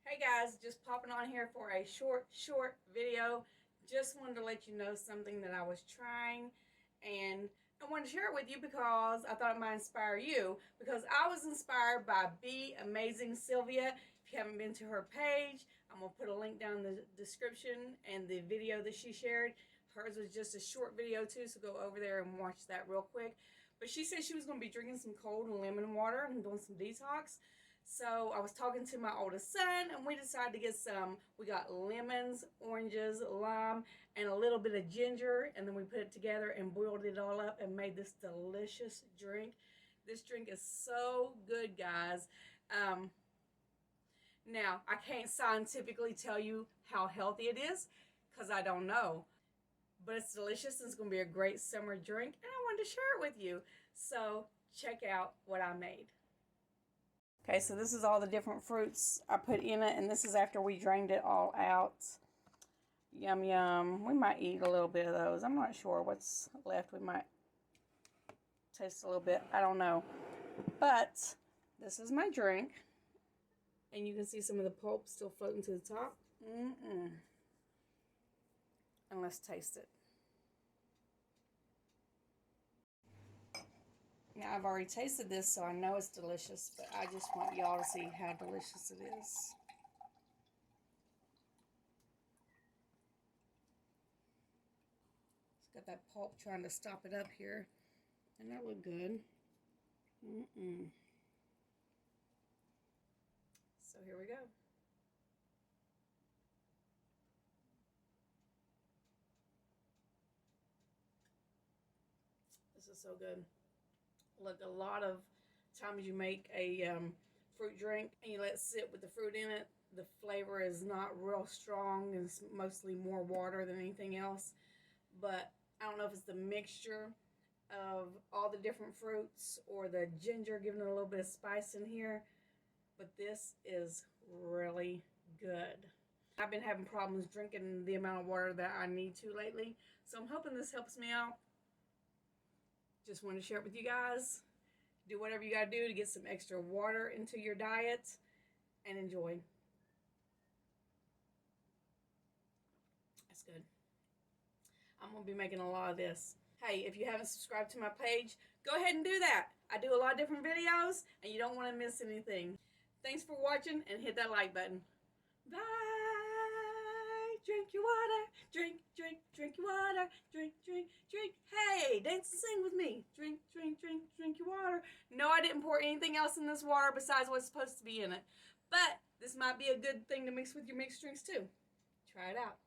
Hey guys, just popping on here for a short video. Just wanted to let you know something that I was trying, and I wanted to share it with you because I thought it might inspire you, because I was inspired by Amazing Sylvia. If you haven't been to her page, I'm going to put a link down in the description and the video that she shared. Hers was just a short video too, so go over there and watch that real quick. But she said she was going to be drinking some cold and lemon water and doing some detox. So I was talking to my oldest son, and we decided to get some. We got lemons, oranges, lime, and a little bit of ginger, and then we put it together and boiled it all up and made this delicious drink. This drink is so good, guys. Now, I can't scientifically tell you how healthy it is because I don't know. But it's delicious, and it's going to be a great summer drink, and I wanted to share it with you. So check out what I made. Okay, so this is all the different fruits I put in it, and this is after we drained it all out. Yum, yum. We might eat a little bit of those. I'm not sure what's left. We might taste a little bit. I don't know. But this is my drink, and you can see some of the pulp still floating to the top. And let's taste it. Now, I've already tasted this, so I know it's delicious, but I just want y'all to see how delicious it is. It's got that pulp trying to stop it up here, and that looked good. So here we go. This is so good. Look, a lot of times you make a fruit drink and you let it sit with the fruit in it, the flavor is not real strong. It's mostly more water than anything else. But I don't know if it's the mixture of all the different fruits or the ginger giving it a little bit of spice in here. But this is really good. I've been having problems drinking the amount of water that I need to lately, so I'm hoping this helps me out. Just wanted to share it with you guys. Do whatever you gotta do to get some extra water into your diet and enjoy. That's good. I'm gonna be making a lot of this. Hey, if you haven't subscribed to my page, go ahead and do that. I do a lot of different videos, and you don't want to miss anything. Thanks for watching, and hit that like button. Bye. Drink your water. Drink, drink, drink your water. Drink, drink, drink. Hey, dance and sing with me. Drink, drink, drink, drink your water. No, I didn't pour anything else in this water besides what's supposed to be in it. But this might be a good thing to mix with your mixed drinks too. Try it out.